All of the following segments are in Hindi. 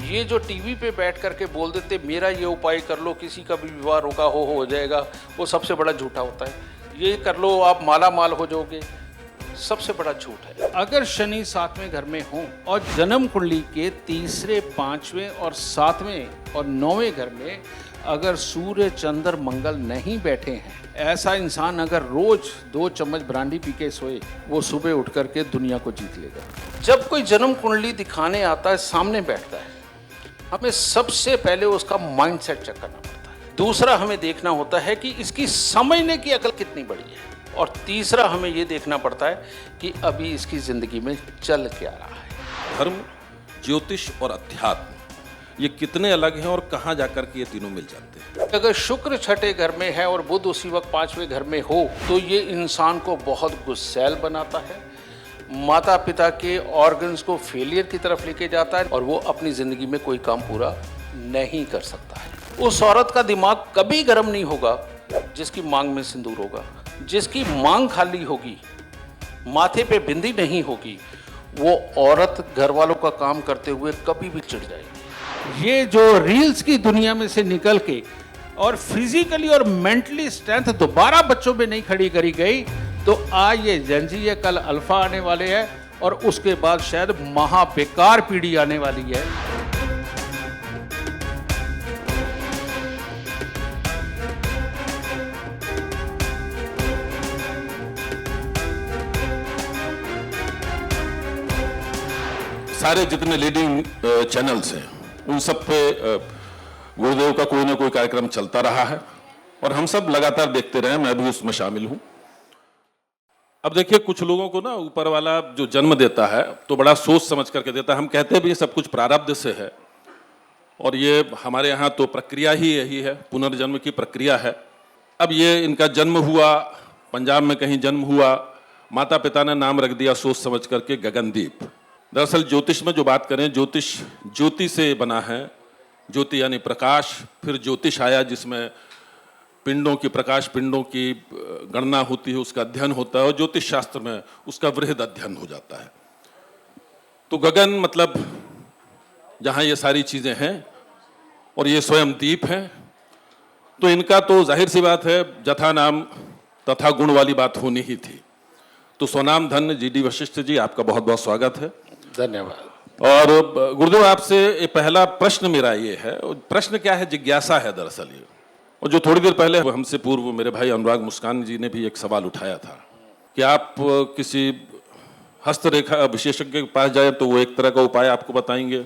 ये जो टीवी पे बैठ करके बोल देते मेरा ये उपाय कर लो, किसी का भी विवाह रोका हो जाएगा, वो सबसे बड़ा झूठा होता है। ये कर लो आप माला माल हो जाओगे, सबसे बड़ा झूठ है। अगर शनि 7वें घर में हो और जन्म कुंडली के 3, 5वें और 7वें और 9वें घर में अगर सूर्य चंद्र मंगल नहीं बैठे हैं, ऐसा इंसान अगर रोज 2 चम्मच ब्रांडी पी के सोए, वो सुबह उठ करके दुनिया को जीत लेगा। जब कोई जन्म कुंडली दिखाने आता है, सामने बैठता है, हमें सबसे पहले उसका माइंडसेट चेक करना पड़ता है। दूसरा हमें देखना होता है कि इसकी समझने की अकल कितनी बड़ी है, और तीसरा हमें ये देखना पड़ता है कि अभी इसकी जिंदगी में चल क्या रहा है। धर्म, ज्योतिष और अध्यात्म ये कितने अलग हैं और कहाँ जाकर के ये तीनों मिल जाते हैं? अगर शुक्र 6ठे घर में है और बुध उसी वक्त 5वें घर में हो, तो ये इंसान को बहुत गुस्सैल बनाता है, माता पिता के ऑर्गन्स को फेलियर की तरफ लेके जाता है, और वो अपनी जिंदगी में कोई काम पूरा नहीं कर सकता है। उस औरत का दिमाग कभी गर्म नहीं होगा जिसकी मांग में सिंदूर होगा, जिसकी मांग खाली होगी, माथे पे बिंदी नहीं होगी, वो औरत घर वालों का काम करते हुए कभी भी चिढ़ जाएगी। ये जो रील्स की दुनिया में से निकल के और फिजिकली और मेंटली स्ट्रेंथ दोबारा बच्चों में नहीं खड़ी करी गई, तो आज ये जेनजी है, कल अल्फा आने वाले हैं, और उसके बाद शायद महा बेकार पीढ़ी आने वाली है। सारे जितने लीडिंग चैनल्स हैं उन सब पे गुरुदेव का कोई ना कोई कार्यक्रम चलता रहा है और हम सब लगातार देखते रहे, मैं भी उसमें शामिल हूं। अब देखिए, कुछ लोगों को ना ऊपर वाला जो जन्म देता है तो बड़ा सोच समझ करके देता है। हम कहते हैं भी ये सब कुछ प्रारब्ध से है, और ये हमारे यहाँ तो प्रक्रिया ही यही है, पुनर्जन्म की प्रक्रिया है। अब ये इनका जन्म हुआ, पंजाब में कहीं जन्म हुआ, माता पिता ने नाम रख दिया सोच समझ करके गगनदीप। दरअसल ज्योतिष में जो बात करें, ज्योतिष ज्योति से बना है, ज्योति यानी प्रकाश, फिर ज्योतिष आया जिसमें पिंडों की, प्रकाश पिंडों की गणना होती है, उसका अध्ययन होता है, और ज्योतिष शास्त्र में उसका वृहद अध्ययन हो जाता है। तो गगन मतलब जहाँ ये सारी चीज़ें हैं, और ये स्वयं दीप हैं, तो इनका तो जाहिर सी बात है जथा नाम तथा गुण वाली बात होनी ही थी। तो स्वनाम धन्य जीडी वशिष्ठ जी, आपका बहुत बहुत स्वागत है। धन्यवाद। और गुरुदेव, आपसे पहला प्रश्न मेरा ये है, प्रश्न क्या है, जिज्ञासा है दरअसल ये, और जो थोड़ी देर पहले हमसे पूर्व मेरे भाई अनुराग मुस्कान जी ने भी एक सवाल उठाया था कि आप किसी हस्तरेखा विशेषज्ञ के पास जाए तो वो एक तरह का उपाय आपको बताएंगे,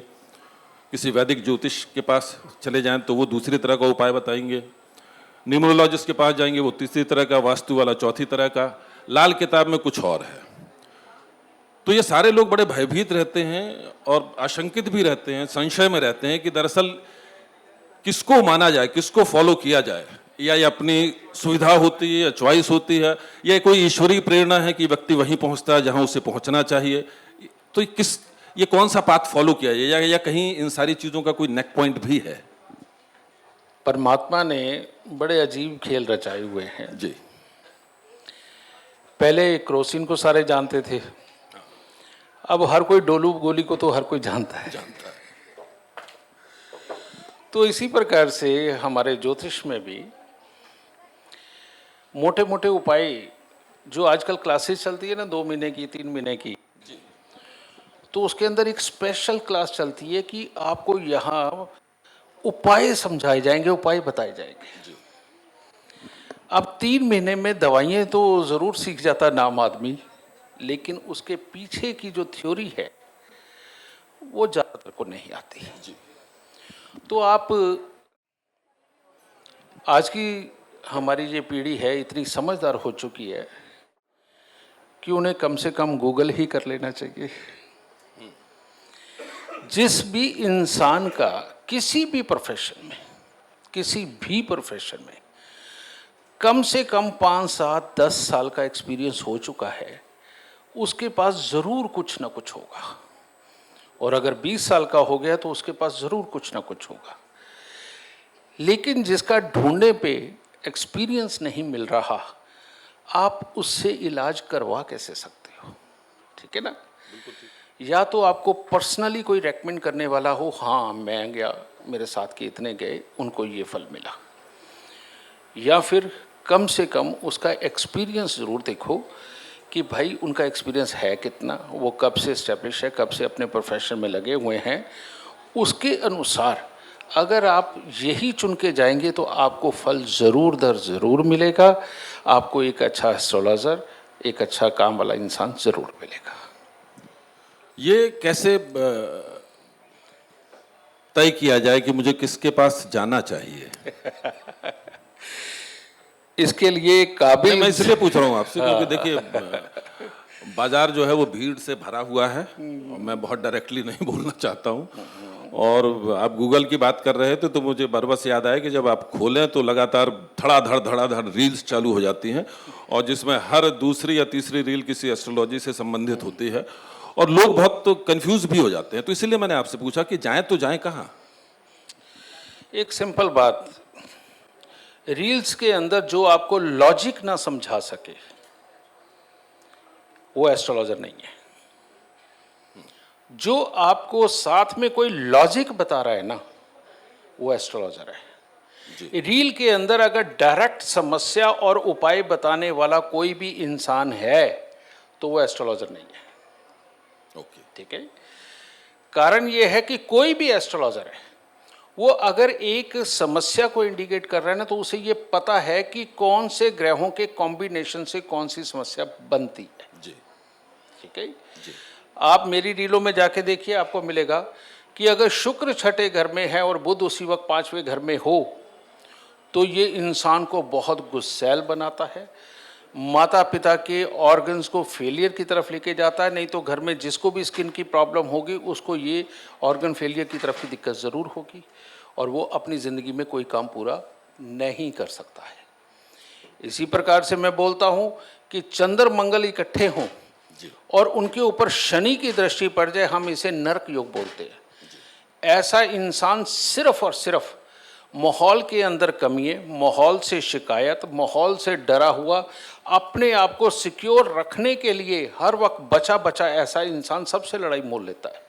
किसी वैदिक ज्योतिष के पास चले जाएं तो वो दूसरी तरह का उपाय बताएंगे, न्यूमरोलॉजिस्ट के पास जाएंगे वो तीसरी तरह का, वास्तु वाला चौथी तरह का, लाल किताब में कुछ और है। तो ये सारे लोग बड़े भयभीत रहते हैं और आशंकित भी रहते हैं, संशय में रहते हैं कि दरअसल किसको माना जाए, किसको फॉलो किया जाए, या ये अपनी सुविधा होती है या चॉइस होती है, या कोई ईश्वरीय प्रेरणा है कि व्यक्ति वहीं पहुंचता है जहां उसे पहुंचना चाहिए। तो ये कौन सा पाथ फॉलो किया जाए, या कहीं इन सारी चीजों का कोई नेक पॉइंट भी है? परमात्मा ने बड़े अजीब खेल रचाए हुए हैं जी। पहले क्रोसिन को सारे जानते थे, अब हर कोई डोलू गोली को तो हर कोई जानता है। तो इसी प्रकार से हमारे ज्योतिष में भी मोटे मोटे उपाय, जो आजकल क्लासेस चलती है ना 2 महीने की, 3 महीने की, तो उसके अंदर एक स्पेशल क्लास चलती है कि आपको यहाँ उपाय समझाए जाएंगे, उपाय बताए जाएंगे। अब 3 महीने में दवाइयाँ तो ज़रूर सीख जाता नाम आदमी, लेकिन उसके पीछे की जो थ्योरी है वो ज़्यादातर को नहीं आती है। तो आप आज की हमारी ये पीढ़ी है इतनी समझदार हो चुकी है कि उन्हें कम से कम गूगल ही कर लेना चाहिए। जिस भी इंसान का किसी भी प्रोफेशन में कम से कम 5, 7, 10 साल का एक्सपीरियंस हो चुका है, उसके पास ज़रूर कुछ ना कुछ होगा, और अगर 20 साल का हो गया तो उसके पास ज़रूर कुछ ना कुछ होगा। लेकिन जिसका ढूंढने पे एक्सपीरियंस नहीं मिल रहा, आप उससे इलाज करवा कैसे सकते हो? ठीक है ना? या तो आपको पर्सनली कोई रेकमेंड करने वाला हो, हाँ मैं गया, मेरे साथ के इतने गए, उनको ये फल मिला, या फिर कम से कम उसका एक्सपीरियंस ज़रूर देखो कि भाई उनका एक्सपीरियंस है कितना, वो कब से इस्टेब्लिश है, कब से अपने प्रोफेशन में लगे हुए हैं। उसके अनुसार अगर आप यही चुन के जाएंगे तो आपको फल ज़रूर दर ज़रूर मिलेगा, आपको एक अच्छा एस्ट्रोलॉजर, एक अच्छा काम वाला इंसान ज़रूर मिलेगा। ये कैसे तय किया जाए कि मुझे किसके पास जाना चाहिए? इसके लिए काबिल, मैं इसलिए पूछ रहा हूँ आपसे क्योंकि देखिए बाजार जो है वो भीड़ से भरा हुआ है और मैं बहुत डायरेक्टली नहीं बोलना चाहता हूँ। और आप गूगल की बात कर रहे थे तो मुझे बरबस याद आया कि जब आप खोलें तो लगातार धड़ाधड़ रील्स चालू हो जाती हैं और जिसमें हर दूसरी या तीसरी रील किसी एस्ट्रोलॉजी से संबंधित होती है और लोग बहुत तो कंफ्यूज भी हो जाते हैं। तो इसीलिए मैंने आपसे पूछा कि जाएं तो जाएं कहाँ? एक सिंपल बात, रील्स के अंदर जो आपको लॉजिक ना समझा सके वो एस्ट्रोलॉजर नहीं है। जो आपको साथ में कोई लॉजिक बता रहा है ना, वो एस्ट्रोलॉजर है। रील के अंदर अगर डायरेक्ट समस्या और उपाय बताने वाला कोई भी इंसान है तो वो एस्ट्रोलॉजर नहीं है। ओके, ठीक है। कारण ये है कि कोई भी एस्ट्रोलॉजर है, वो अगर एक समस्या को इंडिकेट कर रहा है ना, तो उसे ये पता है कि कौन से ग्रहों के कॉम्बिनेशन से कौन सी समस्या बनती है। जी, ठीक है जी। आप मेरी रीलों में जाके देखिए, आपको मिलेगा कि अगर शुक्र छठे घर में है और बुध उसी वक्त पांचवें घर में हो तो ये इंसान को बहुत गुस्सैल बनाता है, माता पिता के ऑर्गन्स को फेलियर की तरफ लेके जाता है। नहीं तो घर में जिसको भी स्किन की प्रॉब्लम होगी उसको ये ऑर्गन फेलियर की तरफ की दिक्कत ज़रूर होगी और वो अपनी ज़िंदगी में कोई काम पूरा नहीं कर सकता है। इसी प्रकार से मैं बोलता हूँ कि चंद्र मंगल इकट्ठे हों और उनके ऊपर शनि की दृष्टि पड़ जाए, हम इसे नरक योग बोलते हैं। ऐसा इंसान सिर्फ और सिर्फ माहौल के अंदर कमी है, माहौल से शिकायत, माहौल से डरा हुआ, अपने आप को सिक्योर रखने के लिए हर वक्त बचा बचा ऐसा इंसान सबसे लड़ाई मोल लेता है।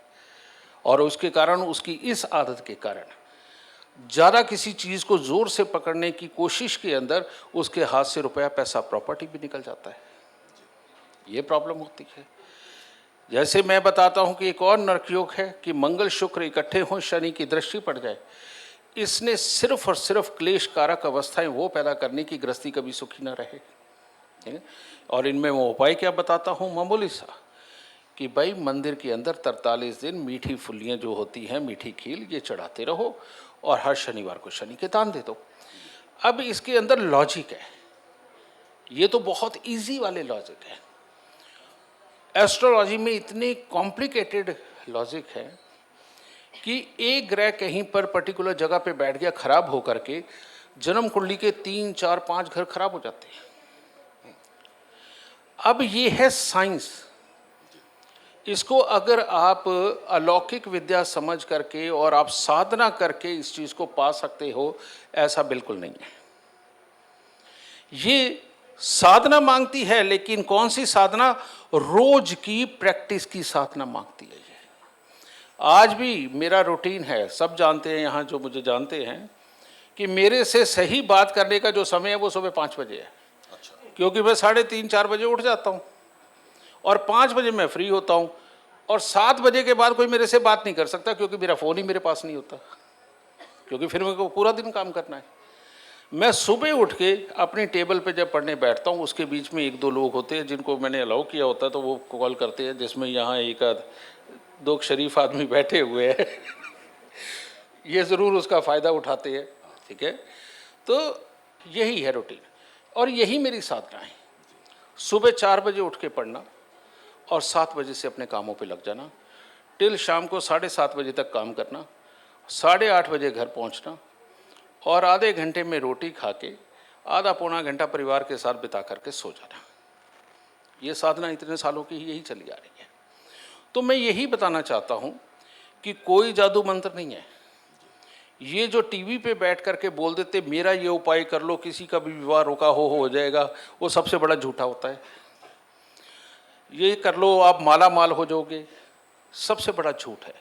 और उसके कारण, उसकी इस आदत के कारण ज़्यादा किसी चीज़ को ज़ोर से पकड़ने की कोशिश के अंदर उसके हाथ से रुपया, पैसा, प्रॉपर्टी भी निकल जाता है। ये प्रॉब्लम होती है। जैसे मैं बताता हूँ कि एक और नरकयोग है कि मंगल शुक्र इकट्ठे हों, शनि की दृष्टि पड़ जाए। इसने सिर्फ और सिर्फ क्लेश कारक अवस्थाएं वो पैदा करने की गृहस्थी कभी सुखी ना रहे। और इनमें मैं उपाय क्या बताता हूँ, मामूली सा, कि भाई मंदिर के अंदर 43 दिन मीठी फुल्लियाँ जो होती हैं, मीठी खील, ये चढ़ाते रहो और हर शनिवार को शनि के दान दे दो। अब इसके अंदर लॉजिक है, ये तो बहुत इजी वाले लॉजिक है। एस्ट्रोलॉजी में इतने कॉम्प्लिकेटेड लॉजिक है कि एक ग्रह कहीं पर पर्टिकुलर जगह पे बैठ गया खराब होकर के, जन्म कुंडली के 3, 4, 5 घर खराब हो जाते हैं। अब ये है साइंस। इसको अगर आप अलौकिक विद्या समझ करके और आप साधना करके इस चीज़ को पा सकते हो, ऐसा बिल्कुल नहीं है। ये साधना मांगती है, लेकिन कौन सी साधना? रोज की प्रैक्टिस की साधना मांगती है। आज भी मेरा रूटीन है, सब जानते हैं यहाँ जो मुझे जानते हैं, कि मेरे से सही बात करने का जो समय है वो सुबह 5 बजे है। अच्छा। क्योंकि मैं 3:30, 4 बजे उठ जाता हूँ और 5 बजे मैं फ्री होता हूँ और 7 बजे के बाद कोई मेरे से बात नहीं कर सकता, क्योंकि मेरा फ़ोन ही मेरे पास नहीं होता, क्योंकि फिर मेरे को पूरा दिन काम करना है। मैं सुबह उठ के अपनी टेबल पे जब पढ़ने बैठता हूँ, उसके बीच में 1-2 लोग होते हैं जिनको मैंने अलाउ किया होता है, तो वो कॉल करते हैं, जिसमें यहाँ एक आध 2 शरीफ आदमी बैठे हुए हैं ये ज़रूर उसका फ़ायदा उठाते हैं। ठीक है, तो यही है रूटीन और यही मेरी साधना है। सुबह 4 बजे उठ के पढ़ना और 7 बजे से अपने कामों पे लग जाना, टिल शाम को 7:30 बजे तक काम करना, 8:30 बजे घर पहुंचना और आधे घंटे में रोटी खा के आधा पौना घंटा परिवार के साथ बिता करके सो जाना। ये साधना इतने सालों की यही चली आ रही है। तो मैं यही बताना चाहता हूँ कि कोई जादू मंत्र नहीं है। ये जो टीवी पे बैठ करके बोल देते मेरा ये उपाय कर लो, किसी का भी विवाह रोका हो जाएगा, वो सबसे बड़ा झूठा होता है। ये कर लो आप माला माल हो जाओगे, सबसे बड़ा झूठ है।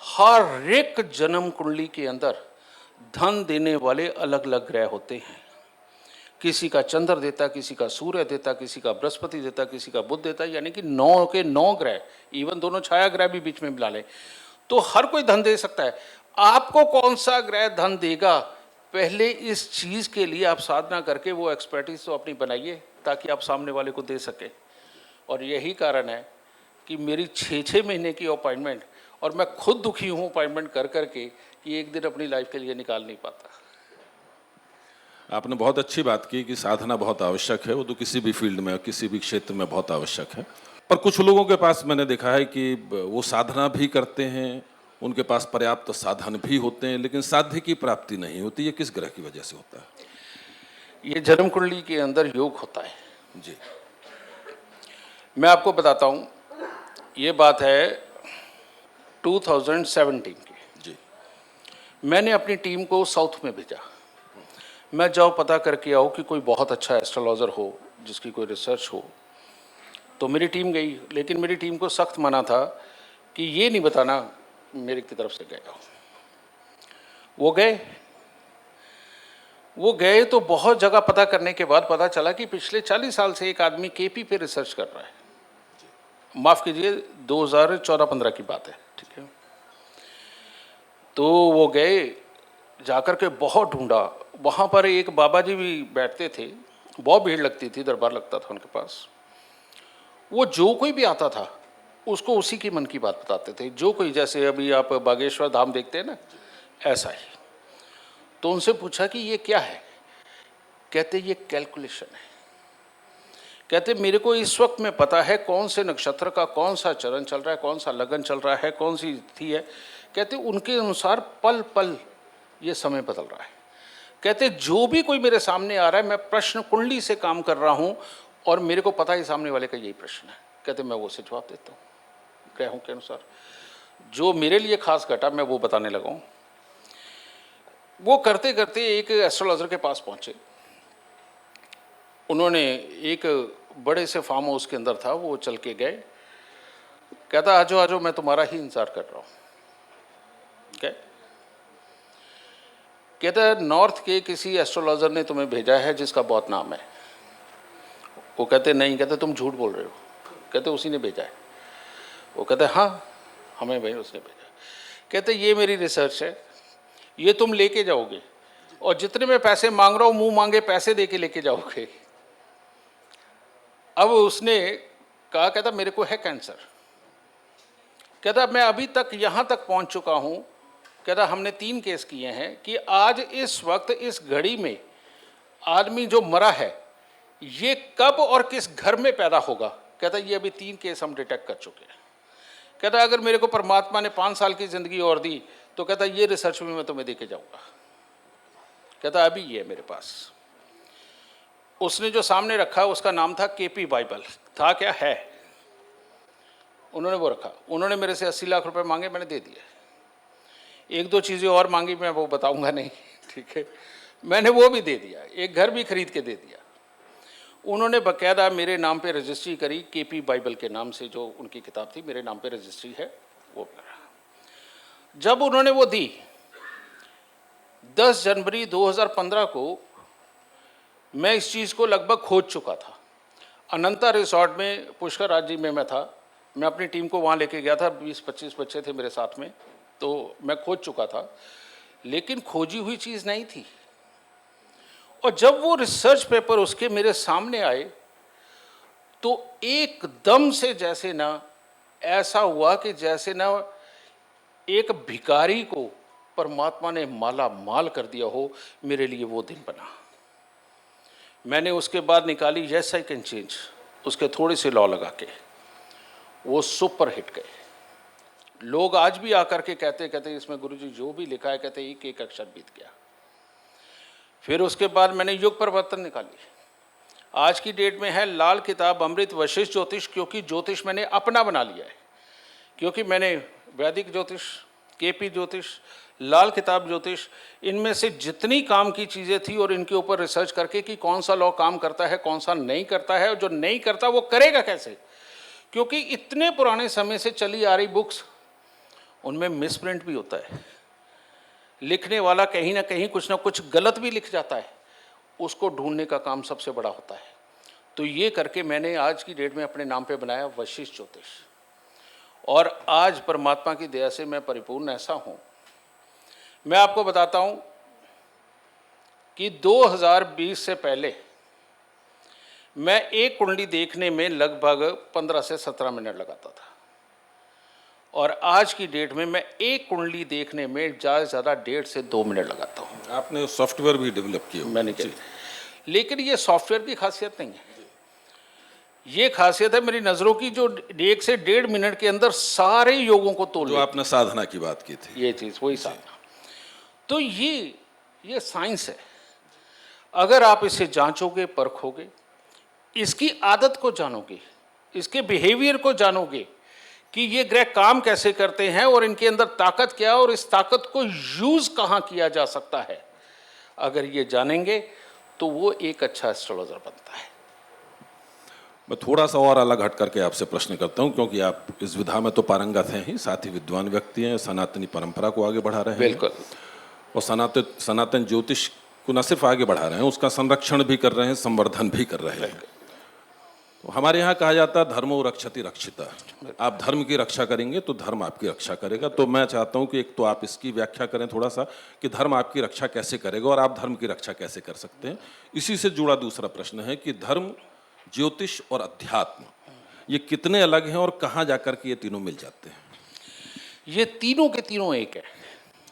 हर एक जन्म कुंडली के अंदर धन देने वाले अलग अलग ग्रह होते हैं। किसी का चंद्र देता, किसी का सूर्य देता, किसी का बृहस्पति देता, किसी का बुध देता, यानी कि 9 के 9 ग्रह, इवन दोनों छाया ग्रह भी बीच में मिला लें तो हर कोई धन दे सकता है। आपको कौन सा ग्रह धन देगा, पहले इस चीज के लिए आप साधना करके वो एक्सपर्टीज तो अपनी बनाइए ताकि आप सामने वाले को दे सके। और यही कारण है कि मेरी 6-6 महीने की अपॉइंटमेंट, और मैं खुद दुखी हूँ अपॉइंटमेंट कर करके कि एक दिन अपनी लाइफ के लिए निकाल नहीं पाता। आपने बहुत अच्छी बात की कि साधना बहुत आवश्यक है, वो तो किसी भी फील्ड में, किसी भी क्षेत्र में बहुत आवश्यक है। पर कुछ लोगों के पास मैंने देखा है कि वो साधना भी करते हैं, उनके पास पर्याप्त साधन भी होते हैं, लेकिन साध्य की प्राप्ति नहीं होती। ये किस ग्रह की वजह से होता है? ये जन्म कुंडली के अंदर योग होता है जी। मैं आपको बताता हूँ, ये बात है 2017 की। जी। मैंने अपनी टीम को साउथ में भेजा, मैं जाओ पता करके आओ कि कोई बहुत अच्छा एस्ट्रोलॉजर हो जिसकी कोई रिसर्च हो। तो मेरी टीम गई, लेकिन मेरी टीम को सख्त मना था कि ये नहीं बताना मेरी की तरफ से गए हो। वो गए तो बहुत जगह पता करने के बाद पता चला कि पिछले 40 साल से एक आदमी केपी पे रिसर्च कर रहा है। माफ़ कीजिए, 2014-15 की बात है, ठीक है। तो वो गए, जाकर के बहुत ढूंढा। वहाँ पर एक बाबा जी भी बैठते थे, बहुत भीड़ लगती थी, दरबार लगता था उनके पास। वो जो कोई भी आता था उसको उसी की मन की बात बताते थे। जो कोई, जैसे अभी आप बागेश्वर धाम देखते हैं ना, ऐसा ही। तो उनसे पूछा कि ये क्या है? कहते ये कैलकुलेशन है। कहते मेरे को इस वक्त में पता है कौन से नक्षत्र का कौन सा चरण चल रहा है, कौन सा लगन चल रहा है, कौन सी तिथि है। कहते उनके अनुसार पल पल ये समय बदल रहा है। कहते जो भी कोई मेरे सामने आ रहा है, मैं प्रश्न कुंडली से काम कर रहा हूँ और मेरे को पता है सामने वाले का यही प्रश्न है। कहते मैं वो से जवाब देता हूँ ग्रहों के अनुसार। जो मेरे लिए खास घटा मैं वो बताने लगा हूँ। वो करते करते एक एस्ट्रोलॉजर के पास पहुँचे। उन्होंने एक बड़े से फार्म हाउस के अंदर था, वो चल के गए। कहता आजो आजो, मैं तुम्हारा ही इंतजार कर रहा हूँ। कहता नॉर्थ के किसी एस्ट्रोलॉजर ने तुम्हें भेजा है जिसका बहुत नाम है। वो कहते नहीं। कहते तुम झूठ बोल रहे हो। कहते उसी ने भेजा है। वो कहते हाँ, हमें भाई उसने भेजा। कहते ये मेरी रिसर्च है, ये तुम लेके जाओगे और जितने मैं पैसे मांग रहा हूँ मुंह मांगे पैसे दे के लेके जाओगे। अब उसने कहा, कहता मेरे को है कैंसर। कहता मैं अभी तक यहाँ तक पहुँच चुका हूँ। कहता हमने 3 केस किए हैं कि आज इस वक्त इस घड़ी में आदमी जो मरा है ये कब और किस घर में पैदा होगा। कहता ये अभी 3 केस हम डिटेक्ट कर चुके हैं। कहता अगर मेरे को परमात्मा ने 5 साल की ज़िंदगी और दी तो कहता ये रिसर्च में मैं तुम्हें देके जाऊँगा। कहता अभी ये है मेरे पास। उसने जो सामने रखा उसका नाम था केपी बाइबल। था क्या है, उन्होंने वो रखा। उन्होंने मेरे से 80 लाख रुपए मांगे, मैंने दे दिए। 1-2 चीज़ें और मांगी, मैं वो बताऊंगा नहीं, ठीक है। मैंने वो भी दे दिया, एक घर भी खरीद के दे दिया। उन्होंने बाकायदा मेरे नाम पे रजिस्ट्री करी, केपी बाइबल के नाम से जो उनकी किताब थी, मेरे नाम पे रजिस्ट्री है, वो करा। जब उन्होंने वो दी 10 जनवरी 2015 को, मैं इस चीज़ को लगभग खोज चुका था। अनंता रिसोर्ट में पुष्कर राज जी में मैं था। मैं अपनी टीम को वहाँ लेके गया था, 20-25 बच्चे थे मेरे साथ में। तो मैं खोज चुका था, लेकिन खोजी हुई चीज़ नहीं थी। और जब वो रिसर्च पेपर उसके मेरे सामने आए तो एकदम से जैसे ना ऐसा हुआ कि जैसे ना एक भिखारी को परमात्मा ने माला माल कर दिया हो। मेरे लिए वो दिन बना। मैंने उसके बाद निकाली यस आई कैन चेंज, उसके थोड़े से लॉ लगा के वो सुपर हिट गए। लोग आज भी आकर के कहते इसमें गुरुजी जो भी लिखा है, कहते एक एक अक्षर बीत गया। फिर उसके बाद मैंने युग परिवर्तन निकाली। आज की डेट में है लाल किताब अमृत वशिष्ठ ज्योतिष, क्योंकि ज्योतिष मैंने अपना बना लिया है। क्योंकि मैंने वैदिक ज्योतिष, केपी ज्योतिष, लाल किताब ज्योतिष, इनमें से जितनी काम की चीज़ें थी और इनके ऊपर रिसर्च करके कि कौन सा लॉ काम करता है, कौन सा नहीं करता है, और जो नहीं करता वो करेगा कैसे। क्योंकि इतने पुराने समय से चली आ रही बुक्स, उनमें मिसप्रिंट भी होता है, लिखने वाला कहीं ना कहीं कुछ ना कुछ गलत भी लिख जाता है, उसको ढूंढने का काम सबसे बड़ा होता है। तो ये करके मैंने आज की डेट में अपने नाम पे बनाया वशिष्ठ ज्योतिष, और आज परमात्मा की दया से मैं परिपूर्ण ऐसा हूँ। मैं आपको बताता हूँ कि 2020 से पहले मैं एक कुंडली देखने में लगभग 15 से 17 मिनट लगाता था, और आज की डेट में मैं एक कुंडली देखने में ज़्यादा से ज़्यादा 1.5 से 2 मिनट लगाता हूँ। आपने सॉफ्टवेयर भी डेवलप किया मैंने किया, लेकिन ये सॉफ्टवेयर की खासियत नहीं है, ये खासियत है मेरी नज़रों की, जो 1 से 1.5 मिनट के अंदर सारे योगों को तोड़ जो आपने साधना की बात की थी, ये चीज़ वही साधना। तो ये साइंस है। अगर आप इसे जांचोगे, परखोगे, इसकी आदत को जानोगे, इसके बिहेवियर को जानोगे कि ये ग्रह काम कैसे करते हैं और इनके अंदर ताकत क्या है और इस ताकत को यूज कहाँ किया जा सकता है, अगर ये जानेंगे तो वो एक अच्छा एस्ट्रोलॉजर बनता है। मैं थोड़ा सा और अलग हट करके आपसे प्रश्न करता हूं, क्योंकि आप इस विधा में तो पारंगत हैं ही, साथ ही विद्वान व्यक्ति हैं, सनातनी परंपरा को आगे बढ़ा रहे हैं। बिल्कुल। और सनातन ज्योतिष को न सिर्फ आगे बढ़ा रहे हैं, उसका संरक्षण भी कर रहे हैं, संवर्धन भी कर रहे हैं। तो हमारे यहाँ कहा जाता है धर्मो रक्षति रक्षिता, आप धर्म की रक्षा करेंगे तो धर्म आपकी रक्षा करेगा। तो मैं चाहता हूँ कि एक तो आप इसकी व्याख्या करें थोड़ा सा कि धर्म आपकी रक्षा कैसे करेगा और आप धर्म की रक्षा कैसे कर सकते हैं। इसी से जुड़ा दूसरा प्रश्न है कि धर्म, ज्योतिष और अध्यात्म ये कितने अलग हैं और कहाँ जाकर के ये तीनों मिल जाते हैं? ये तीनों के तीनों एक है।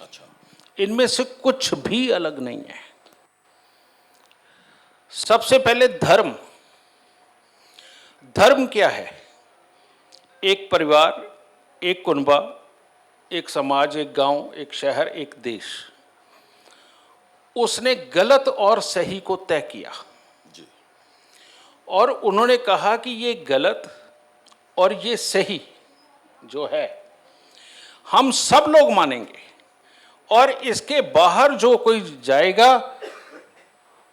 अच्छा, इनमें से कुछ भी अलग नहीं है। सबसे पहले धर्म। धर्म क्या है? एक परिवार, एक कुनबा, एक समाज, एक गांव, एक शहर, एक देश, उसने गलत और सही को तय किया जी। और उन्होंने कहा कि ये गलत और ये सही जो है हम सब लोग मानेंगे, और इसके बाहर जो कोई जाएगा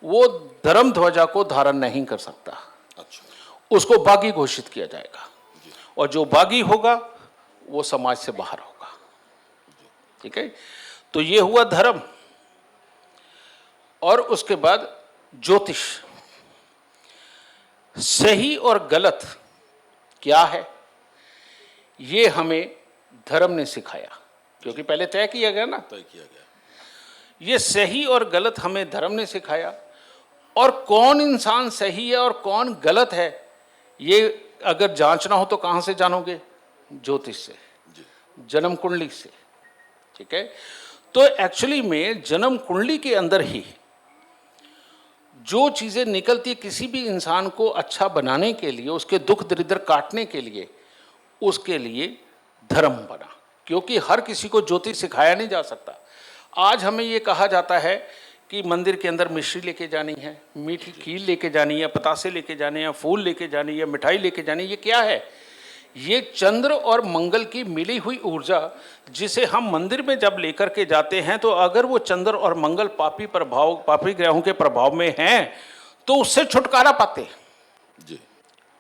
वो धर्म ध्वजा को धारण नहीं कर सकता। अच्छा, उसको बागी घोषित किया जाएगा, और जो बागी होगा वो समाज से बाहर होगा। ठीक है, तो ये हुआ धर्म। और उसके बाद ज्योतिष। सही और गलत क्या है ये हमें धर्म ने सिखाया, क्योंकि पहले तय किया गया ना, तय किया गया। ये सही और गलत हमें धर्म ने सिखाया। और कौन इंसान सही है और कौन गलत है ये अगर जांचना हो तो कहाँ से जानोगे? ज्योतिष से, जन्म कुंडली से। ठीक है, तो एक्चुअली में जन्म कुंडली के अंदर ही जो चीज़ें निकलती है किसी भी इंसान को अच्छा बनाने के लिए, उसके दुख दरिद्र काटने के लिए, उसके लिए धर्म बना। क्योंकि हर किसी को ज्योतिष सिखाया नहीं जा सकता। आज हमें ये कहा जाता है कि मंदिर के अंदर मिश्री लेके जानी है, मीठी खीर लेके जानी है, पतासे लेके जाने हैं, फूल लेके जानी है, मिठाई लेके जानी है। ये क्या है? ये चंद्र और मंगल की मिली हुई ऊर्जा, जिसे हम मंदिर में जब लेकर के जाते हैं तो अगर वो चंद्र और मंगल पापी ग्रहों के प्रभाव में हैं तो उससे छुटकारा पाते हैं। जी।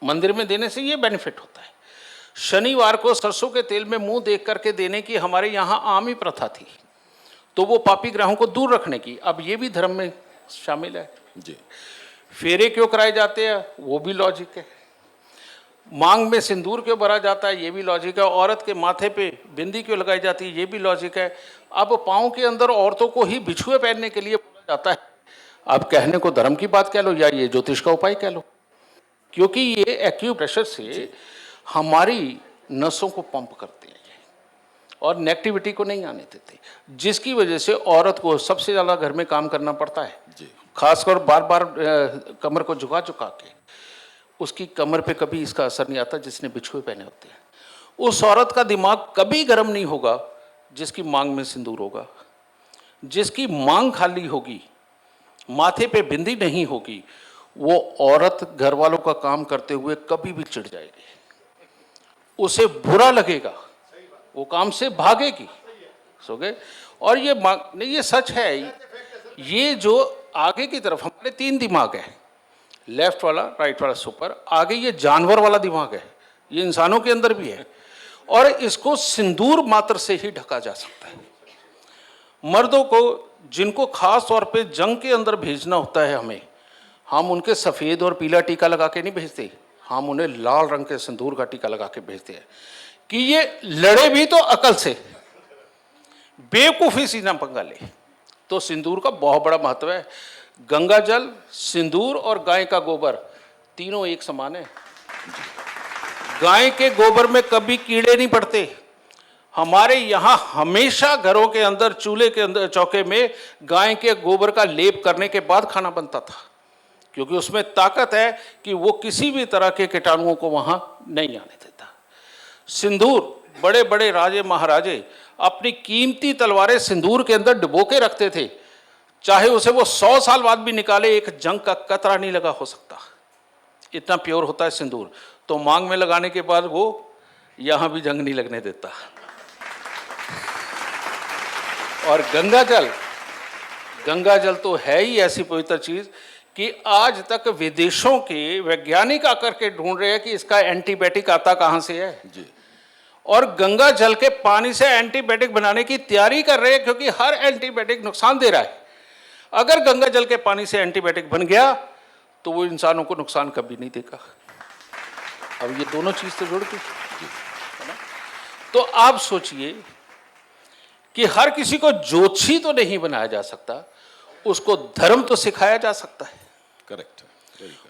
मंदिर में देने से ये बेनिफिट होता है। शनिवार को सरसों के तेल में मुंह देख करके देने की हमारे यहाँ आम ही प्रथा थी, तो वो पापी ग्रहों को दूर रखने की। अब ये भी धर्म में शामिल है। जी। फेरे क्यों कराए जाते हैं वो भी लॉजिक है। मांग में सिंदूर क्यों भरा जाता है ये भी लॉजिक है। औरत के माथे पे बिंदी क्यों लगाई जाती है ये भी लॉजिक है। अब पाँव के अंदर औरतों को ही बिछुए पहनने के लिए बोला जाता है। अब कहने को धर्म की बात कह लो या ये ज्योतिष का उपाय कह लो, क्योंकि ये एक्यूप्रेशर से हमारी नसों को पंप करते हैं और नेगेटिविटी को नहीं आने देते, जिसकी वजह से औरत को सबसे ज़्यादा घर में काम करना पड़ता है। खासकर बार बार कमर को झुका झुका के। उसकी कमर पे कभी इसका असर नहीं आता जिसने बिछुए पहने होते हैं। उस औरत का दिमाग कभी गर्म नहीं होगा जिसकी मांग में सिंदूर होगा। जिसकी मांग खाली होगी, माथे पे बिंदी नहीं होगी, वो औरत घर वालों का काम करते हुए कभी भी चिढ़ जाएगी, उसे बुरा लगेगा, वो काम से भागेगी। सोगे। और ये नहीं, ये सच है। ये जो आगे की तरफ हमारे 3 दिमाग है, लेफ्ट वाला, राइट वाला सुपर, आगे ये जानवर वाला दिमाग है ये इंसानों के अंदर भी है, और इसको सिंदूर मात्र से ही ढका जा सकता है। मर्दों को जिनको खास तौर पे जंग के अंदर भेजना होता है हमें, हम उनके सफ़ेद और पीला टीका लगा के नहीं भेजते, हम उन्हें लाल रंग के सिंदूर का टीका लगा के भेजते हैं कि ये लड़े भी तो अकल से, बेवकूफ़ी से ना पंगा ले। तो सिंदूर का बहुत बड़ा महत्व है। गंगा जल, सिंदूर और गाय का गोबर तीनों एक समान है। गाय के गोबर में कभी कीड़े नहीं पड़ते। हमारे यहाँ हमेशा घरों के अंदर, चूल्हे के अंदर, चौके में गाय के गोबर का लेप करने के बाद खाना बनता था, क्योंकि उसमें ताकत है कि वो किसी भी तरह के कीटाणुओं को वहाँ नहीं आने देता। सिंदूर, बड़े बड़े राजे महाराजे अपनी कीमती तलवारें सिंदूर के अंदर डुबो के रखते थे, चाहे उसे वो 100 साल बाद भी निकाले, एक जंग का कतरा नहीं लगा हो सकता, इतना प्योर होता है सिंदूर। तो मांग में लगाने के बाद वो यहाँ भी जंग नहीं लगने देता। और गंगा जल तो है ही ऐसी पवित्र चीज कि आज तक विदेशों के वैज्ञानिक आकर के ढूंढ रहे हैं कि इसका एंटीबायोटिक आता कहां से है जी। और गंगा जल के पानी से एंटीबायोटिक बनाने की तैयारी कर रहे हैं, क्योंकि हर एंटीबायोटिक नुकसान दे रहा है। अगर गंगा जल के पानी से एंटीबायोटिक बन गया तो वो इंसानों को नुकसान कभी नहीं देगा। अब ये दोनों चीज तो जुड़ गई, है ना। तो आप सोचिए कि हर किसी को ज्योतिषी तो नहीं बनाया जा सकता, उसको धर्म तो सिखाया जा सकता है। करेक्ट।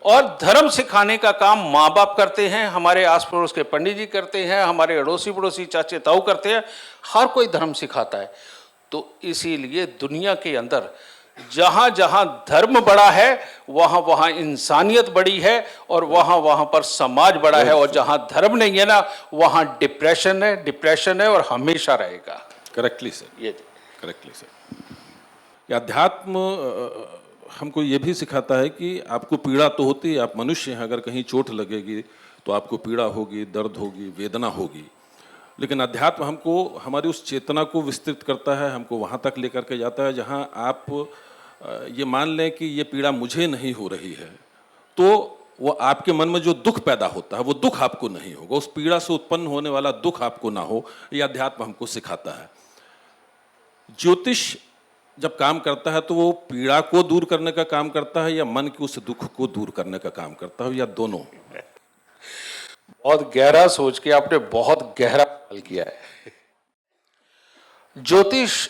और धर्म सिखाने का काम माँ बाप करते हैं, हमारे आस पड़ोस के पंडित जी करते हैं, हमारे अड़ोसी पड़ोसी चाचे ताऊ करते हैं, हर कोई धर्म सिखाता है। तो इसीलिए दुनिया के अंदर जहाँ जहाँ धर्म बड़ा है वहाँ वहाँ इंसानियत बड़ी है, और वहाँ वहाँ पर समाज बड़ा है। और जहाँ धर्म नहीं है ना, वहाँ डिप्रेशन है और हमेशा रहेगा। करेक्टली सर, ये करेक्टली सर। अध्यात्म हमको ये भी सिखाता है कि आपको पीड़ा तो होती है, आप मनुष्य हैं, अगर कहीं चोट लगेगी तो आपको पीड़ा होगी, दर्द होगी, वेदना होगी, लेकिन अध्यात्म हमको हमारी उस चेतना को विस्तृत करता है, हमको वहाँ तक लेकर के जाता है जहाँ आप ये मान लें कि ये पीड़ा मुझे नहीं हो रही है, तो वो आपके मन में जो दुख पैदा होता है वो दुख आपको नहीं होगा, उस पीड़ा से उत्पन्न होने वाला दुख आपको ना हो, ये अध्यात्म हमको सिखाता है। ज्योतिष जब काम करता है तो वो पीड़ा को दूर करने का काम करता है या मन के उस दुख को दूर करने का काम करता है, या दोनों? बहुत गहरा सोच के आपने बहुत गहरा सवाल किया है। ज्योतिष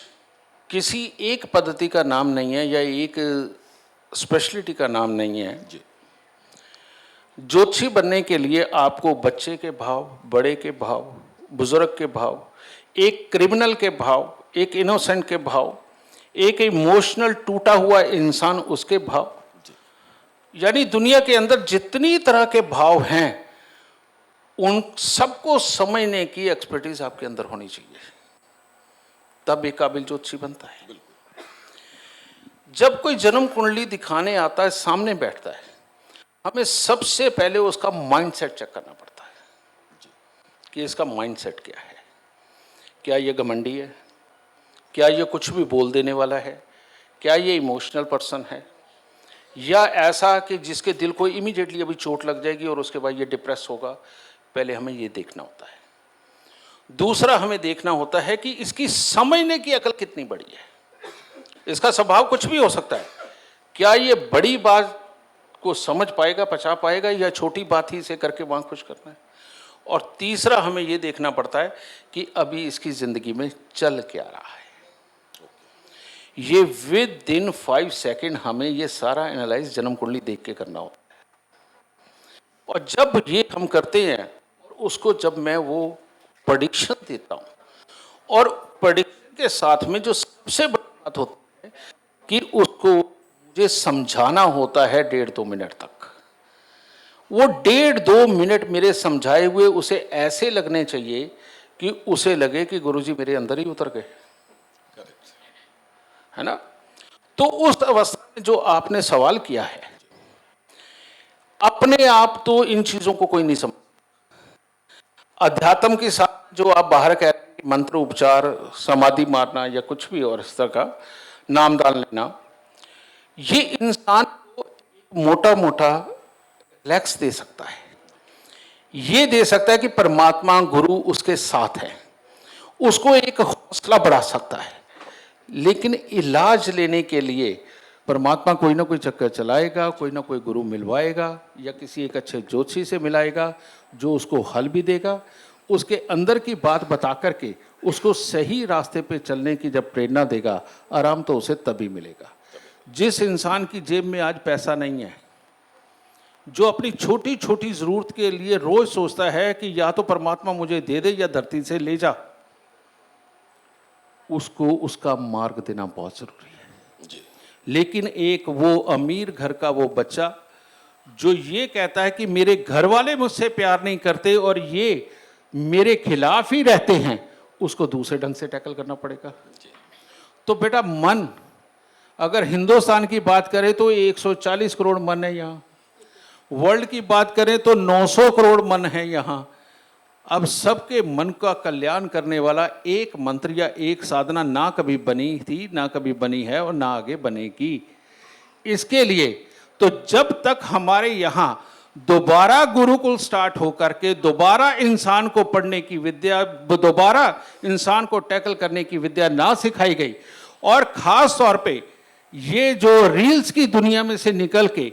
किसी एक पद्धति का नाम नहीं है या एक स्पेशलिटी का नाम नहीं है जी। ज्योतिषी बनने के लिए आपको बच्चे के भाव, बड़े के भाव, बुजुर्ग के भाव, एक क्रिमिनल के भाव, एक इनोसेंट के भाव, एक इमोशनल टूटा हुआ इंसान उसके भाव, यानी दुनिया के अंदर जितनी तरह के भाव हैं उन सबको समझने की एक्सपर्टीज आपके अंदर होनी चाहिए, तब एक काबिल ज्योतिषी बनता है। जब कोई जन्म कुंडली दिखाने आता है, सामने बैठता है, हमें सबसे पहले उसका माइंडसेट चेक करना पड़ता है कि इसका माइंडसेट क्या है। क्या ये घमंडी है? क्या ये कुछ भी बोल देने वाला है? क्या ये इमोशनल पर्सन है, या ऐसा कि जिसके दिल को इमीडिएटली अभी चोट लग जाएगी और उसके बाद ये डिप्रेस होगा? पहले हमें ये देखना होता है। दूसरा हमें देखना होता है कि इसकी समझने की अकल कितनी बड़ी है। इसका स्वभाव कुछ भी हो सकता है, क्या ये बड़ी बात को समझ पाएगा, पचा पाएगा, या छोटी बात ही से करके वहाँ खुश करना है। और तीसरा हमें ये देखना पड़ता है कि अभी इसकी ज़िंदगी में चल क्या रहा है। ये विद इन 5 सेकेंड हमें ये सारा एनालाइज जन्म कुंडली देख के करना होता है। और जब ये हम करते हैं, उसको जब मैं वो प्रेडिक्शन देता हूँ, और प्रेडिक्शन के साथ में जो सबसे बड़ी बात होती है कि उसको मुझे समझाना होता है 1.5-2 मिनट तक। वो 1.5-2 मिनट मेरे समझाए हुए उसे ऐसे लगने चाहिए कि उसे लगे कि गुरुजी मेरे अंदर ही उतर गए, है ना। तो उस अवस्था में जो आपने सवाल किया है, अपने आप तो इन चीजों को कोई नहीं समझ। अध्यात्म के साथ जो आप बाहर कह रहे हैं, मंत्र उपचार, समाधि मारना या कुछ भी और इस तरह का नाम डाल लेना, ये इंसान को मोटा मोटा रिलैक्स दे सकता है। ये दे सकता है कि परमात्मा गुरु उसके साथ है, उसको एक हौसला बढ़ा सकता है। लेकिन इलाज लेने के लिए परमात्मा कोई ना कोई चक्कर चलाएगा, कोई ना कोई गुरु मिलवाएगा या किसी एक अच्छे ज्योतिषी से मिलाएगा जो उसको हल भी देगा, उसके अंदर की बात बता करके उसको सही रास्ते पे चलने की जब प्रेरणा देगा, आराम तो उसे तभी मिलेगा। जिस इंसान की जेब में आज पैसा नहीं है, जो अपनी छोटी छोटी जरूरत के लिए रोज सोचता है कि या तो परमात्मा मुझे दे दे या धरती से ले जा, उसको उसका मार्ग देना बहुत जरूरी है जी। लेकिन एक वो अमीर घर का वो बच्चा जो ये कहता है कि मेरे घर वाले मुझसे प्यार नहीं करते और ये मेरे खिलाफ ही रहते हैं, उसको दूसरे ढंग से टैकल करना पड़ेगा। तो बेटा मन, अगर हिंदुस्तान की बात करें तो 140 करोड़ मन है यहाँ, वर्ल्ड की बात करें तो 900 करोड़ मन है यहाँ। अब सबके मन का कल्याण करने वाला एक मंत्र या एक साधना ना कभी बनी थी, ना कभी बनी है और ना आगे बनेगी। इसके लिए तो जब तक हमारे यहाँ दोबारा गुरुकुल स्टार्ट होकर के दोबारा इंसान को पढ़ने की विद्या, दोबारा इंसान को टैकल करने की विद्या ना सिखाई गई, और खास तौर पे ये जो रील्स की दुनिया में से निकल के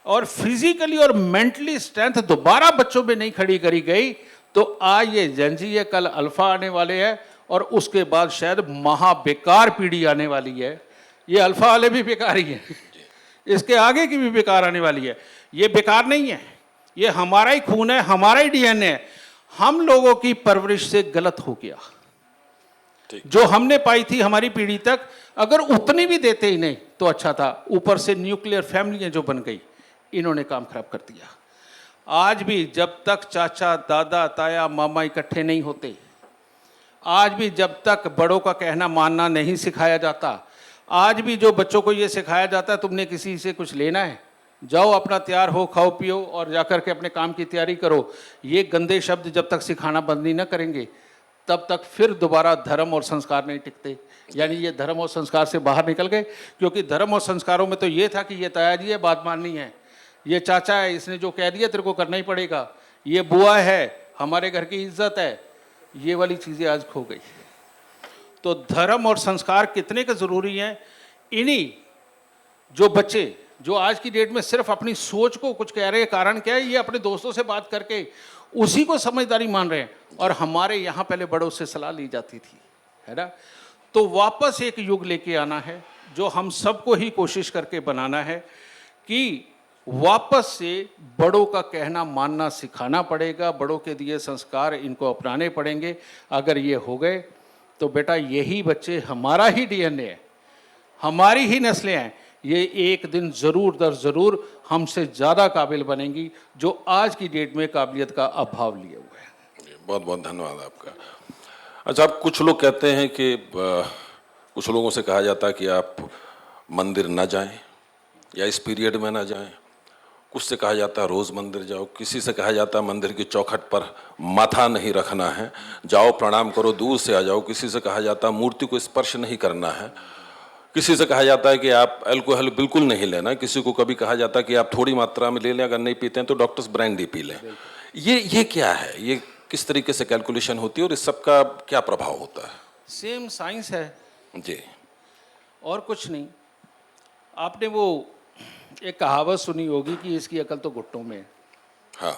और फिजिकली और मेंटली स्ट्रेंथ दोबारा बच्चों में नहीं खड़ी करी गई, तो आज ये जेनजी है, कल अल्फा आने वाले हैं और उसके बाद शायद महा बेकार पीढ़ी आने वाली है। ये अल्फा वाले भी बेकार ही हैं, इसके आगे की भी बेकार आने वाली है। ये बेकार नहीं है, ये हमारा ही खून है, हमारा ही डीएनए है। हम लोगों की परवरिश से गलत हो गया, जो हमने पाई थी हमारी पीढ़ी तक, अगर उतनी भी देते ही नहीं तो अच्छा था। ऊपर से न्यूक्लियर फैमिलियां जो बन गई, इन्होंने काम खराब कर दिया। आज भी जब तक चाचा दादा ताया मामा इकट्ठे नहीं होते, आज भी जब तक बड़ों का कहना मानना नहीं सिखाया जाता, आज भी जो बच्चों को ये सिखाया जाता है तुमने किसी से कुछ लेना है, जाओ अपना तैयार हो, खाओ पियो और जाकर के अपने काम की तैयारी करो, ये गंदे शब्द जब तक सिखाना बंद नहीं ना करेंगे तब तक फिर दोबारा धर्म और संस्कार नहीं टिकते। यानी ये धर्म और संस्कार से बाहर निकल गए, क्योंकि धर्म और संस्कारों में तो ये था कि ये ताया जी है, बात माननी है, ये चाचा है, इसने जो कह दिया तेरे को करना ही पड़ेगा, ये बुआ है, हमारे घर की इज्जत है, ये वाली चीज़ें आज खो गई। तो धर्म और संस्कार कितने का ज़रूरी हैं। इन्हीं जो बच्चे जो आज की डेट में सिर्फ अपनी सोच को कुछ कह रहे हैं, कारण क्या है, ये अपने दोस्तों से बात करके उसी को समझदारी मान रहे हैं, और हमारे यहाँ पहले बड़ों से सलाह ली जाती थी, है ना। तो वापस एक युग लेके आना है जो हम सबको ही कोशिश करके बनाना है कि वापस से बड़ों का कहना मानना सिखाना पड़ेगा, बड़ों के दिए संस्कार इनको अपनाने पड़ेंगे। अगर ये हो गए तो बेटा यही बच्चे हमारा ही डीएनए है, हमारी ही नस्लें हैं, ये एक दिन ज़रूर दर ज़रूर हमसे ज़्यादा काबिल बनेंगी जो आज की डेट में काबिलियत का अभाव लिए हुए हैं। बहुत बहुत धन्यवाद आपका। अच्छा, आप कुछ लोग कहते हैं कि कुछ लोगों से कहा जाता है कि आप मंदिर ना जाएं या इस पीरियड में ना जाएं, कुछ से कहा जाता है रोज़ मंदिर जाओ, किसी से कहा जाता है मंदिर की चौखट पर माथा नहीं रखना है, जाओ प्रणाम करो दूर से आ जाओ, किसी से कहा जाता है मूर्ति को स्पर्श नहीं करना है, किसी से कहा जाता है कि आप अल्कोहल बिल्कुल नहीं लेना, किसी को कभी कहा जाता है कि आप थोड़ी मात्रा में ले लें, अगर नहीं पीते हैं तो डॉक्टर्स ब्रांडी पी लें। ये क्या है, ये किस तरीके से कैलकुलेशन होती है और इस सब का क्या प्रभाव होता है? सेम साइंस है जी, और कुछ नहीं। आपने वो एक कहावत सुनी होगी कि इसकी अकल तो घुटनों में है। हाँ,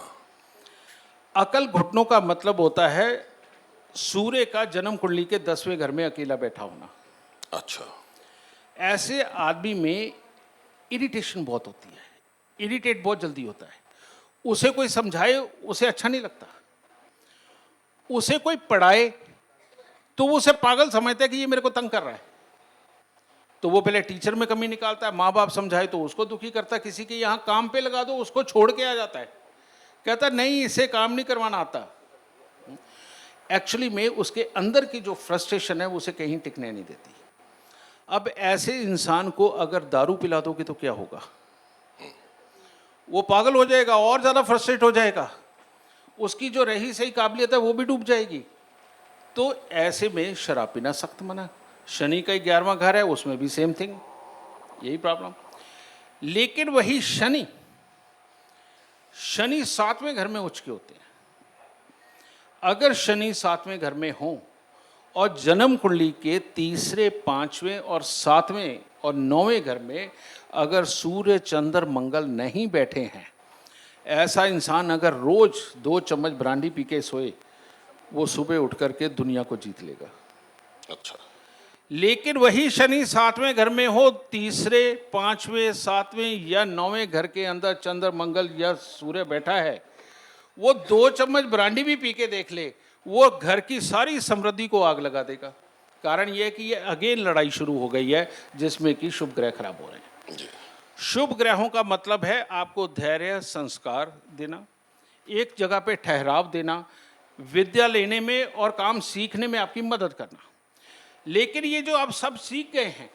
अकल घुटनों का मतलब होता है सूर्य का जन्म कुंडली के 10वें घर में अकेला बैठा होना। अच्छा, ऐसे आदमी में इरिटेशन बहुत होती है, इरिटेट बहुत जल्दी होता है। उसे कोई समझाए उसे अच्छा नहीं लगता, उसे कोई पढ़ाए तो वो उसे पागल समझता है कि ये मेरे को तंग कर रहा है। तो वो पहले टीचर में कमी निकालता है, माँ बाप समझाए तो उसको दुखी करता है, किसी के यहाँ काम पे लगा दो उसको छोड़ के आ जाता है, कहता नहीं इसे काम नहीं करवाना आता। एक्चुअली में उसके अंदर की जो फ्रस्ट्रेशन है उसे कहीं टिकने नहीं देती। अब ऐसे इंसान को अगर दारू पिला दोगे तो क्या होगा, वो पागल हो जाएगा और ज़्यादा फ्रस्ट्रेट हो जाएगा, उसकी जो रही सही काबिलियत है वो भी डूब जाएगी। तो ऐसे में शराब पीना सख्त मना। शनि का 11वां घर है, उसमें भी सेम थिंग, यही प्रॉब्लम। लेकिन वही शनि 7वें घर में उच्च के होते हैं। अगर शनि 7वें घर में हो और जन्म कुंडली के तीसरे, 5वें और 7वें और 9वें घर में अगर सूर्य, चंद्र, मंगल नहीं बैठे हैं, ऐसा इंसान अगर रोज 2 चम्मच ब्रांडी पी के सोए, वो सुबह उठ करके दुनिया को जीत लेगा। अच्छा। लेकिन वही शनि 7वें घर में हो, तीसरे, 5वें, 7वें या 9वें घर के अंदर चंद्र, मंगल या सूर्य बैठा है, वो 2 चम्मच ब्रांडी भी पी के देख ले, वो घर की सारी समृद्धि को आग लगा देगा। कारण यह है कि ये अगेन लड़ाई शुरू हो गई है जिसमें कि शुभ ग्रह खराब हो रहे हैं। शुभ ग्रहों का मतलब है आपको धैर्य, संस्कार देना, एक जगह पे ठहराव देना, विद्या लेने में और काम सीखने में आपकी मदद करना। लेकिन ये जो आप सब सीख गए हैं,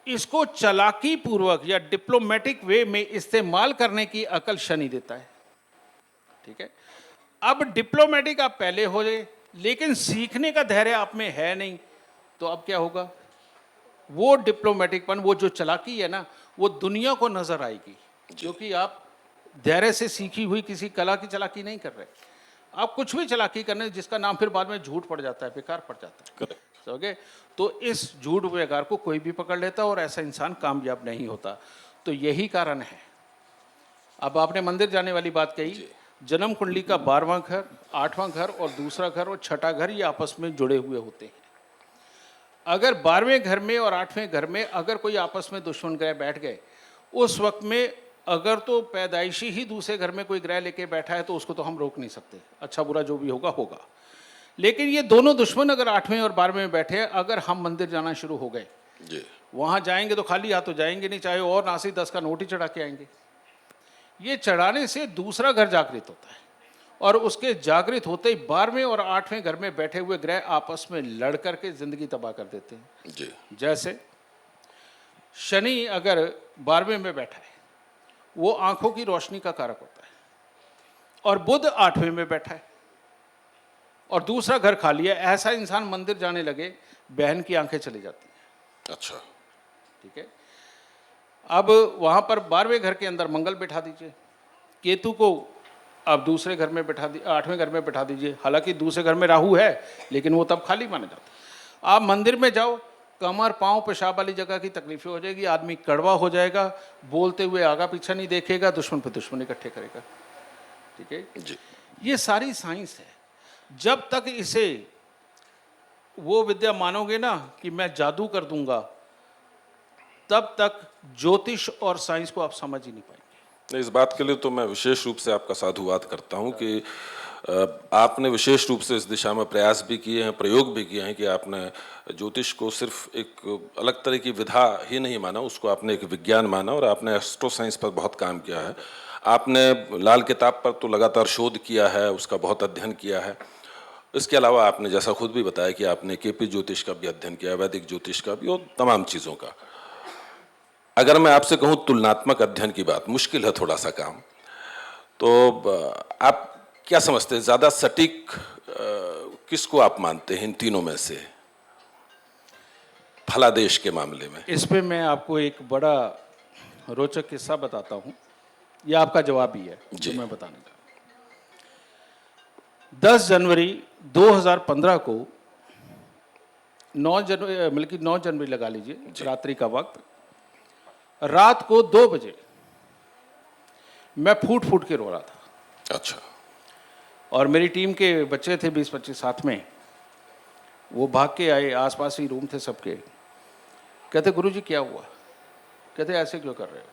इसको चालाकी पूर्वक या डिप्लोमेटिक वे में इस्तेमाल करने की अकल शनि देता है। ठीक है, अब डिप्लोमेटिक आप पहले हो गए, लेकिन सीखने का धैर्य आप में है नहीं, तो अब क्या होगा? वो डिप्लोमेटिकपन, वो जो चालाकी है ना, वो दुनिया को नजर आएगी, क्योंकि आप धैर्य से सीखी हुई किसी कला की चालाकी नहीं कर रहे। आप कुछ भी चालाकी करने जिसका नाम फिर बाद में झूठ पड़ जाता है, बेकार पड़ जाता है। समझे? तो इस झूठ बेकार को कोई भी पकड़ लेता है और ऐसा इंसान कामयाब नहीं होता। तो यही कारण है। अब आपने मंदिर जाने वाली बात कही, जन्म कुंडली का 12वां घर, 8वां घर और दूसरा घर और छठा घर ये आपस में जुड़े हुए होते हैं। अगर 12वें घर में और 8वें घर में अगर कोई आपस में दुश्मन ग्रह बैठ गए, उस वक्त में अगर तो पैदाइशी ही दूसरे घर में कोई ग्रह लेके बैठा है तो उसको तो हम रोक नहीं सकते, अच्छा बुरा जो भी होगा होगा। लेकिन ये दोनों दुश्मन अगर 8वें और 12वें में बैठे हैं, अगर हम मंदिर जाना शुरू हो गए, वहां जाएंगे तो खाली हाथ तो जाएंगे नहीं, चाहे और नासी 10 का नोट ही चढ़ा के आएंगे। ये चढ़ाने से दूसरा घर जागृत होता है और उसके जागृत होते ही 12वें और 8वें घर में बैठे हुए ग्रह आपस में लड़ करके जिंदगी तबाह कर देते हैं। जी। जैसे शनि अगर 12वें में बैठा है, वो आंखों की रोशनी का कारक होता है, और बुध 8वें में बैठा है और दूसरा घर खाली है, ऐसा इंसान मंदिर जाने लगे, बहन की आंखें चली जाती हैं। अच्छा। ठीक है, अब वहां पर 12वें घर के अंदर मंगल बैठा दीजिए, केतु को अब दूसरे घर में बैठा 8वें घर में बैठा दीजिए। हालांकि दूसरे घर में राहु है, लेकिन वो तब खाली माना जाता है। आप मंदिर में जाओ, कमर, पांव, पेशाब वाली जगह की तकलीफें हो जाएगी, आदमी कड़वा हो जाएगा, बोलते हुए आगा पीछा नहीं देखेगा, दुश्मन पे दुश्मन इकट्ठे करेगा। ठीक है जी। ये सारी साइंस है। जब तक इसे वो विद्या मानोगे ना कि मैं जादू कर दूंगा, तब तक ज्योतिष और साइंस को आप समझ ही नहीं पाएंगे। इस बात के लिए तो मैं विशेष रूप से आपका साधुवाद करता हूं कि आपने विशेष रूप से इस दिशा में प्रयास भी किए हैं, प्रयोग भी किए हैं कि आपने ज्योतिष को सिर्फ एक अलग तरह की विधा ही नहीं माना, उसको आपने एक विज्ञान माना और आपने एस्ट्रो साइंस पर बहुत काम किया है। आपने लाल किताब पर तो लगातार शोध किया है, उसका बहुत अध्ययन किया है। इसके अलावा आपने जैसा खुद भी बताया कि आपने केपी ज्योतिष का भी अध्ययन किया, वैदिक ज्योतिष का भी और तमाम चीज़ों का। अगर मैं आपसे कहूँ तुलनात्मक अध्ययन की बात, मुश्किल है थोड़ा सा काम, तो आप क्या समझते हैं ज़्यादा सटीक किसको आप मानते हैं इन तीनों में से फलादेश के मामले में? इस पे मैं आपको एक बड़ा रोचक किस्सा बताता हूँ, यह आपका जवाब भी है जो मैं बताने का। 10 जनवरी 2015 को 9 जनवरी लगा लीजिए, रात्रि का वक्त, रात को 2 बजे मैं फूट फूट के रो रहा था। अच्छा। और मेरी टीम के बच्चे थे 20-25 साथ में, वो भाग के आए, आसपास ही रूम थे सबके। कहते गुरुजी क्या हुआ? कहते ऐसे क्यों कर रहे हो?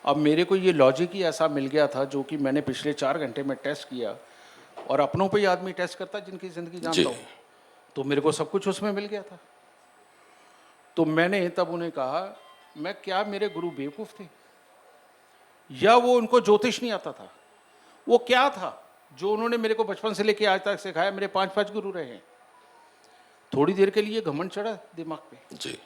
अब मेरे को ये लॉजिक ही ऐसा मिल गया था जो कि मैंने पिछले 4 घंटे में टेस्ट किया, और अपनों पे ही आदमी टेस्ट करता जिनकी जिंदगी जानता हूँ, तो मेरे को सब कुछ उसमें मिल गया था। तो मैंने तब उन्हें कहा, मैं क्या मेरे गुरु बेवकूफ़ थे, या वो उनको ज्योतिष नहीं आता था? वो क्या था जो उन्होंने मेरे को बचपन से लेके आज तक सिखाया? मेरे 5 गुरु रहे हैं। थोड़ी देर के लिए घमंड चढ़ा दिमाग पे जी।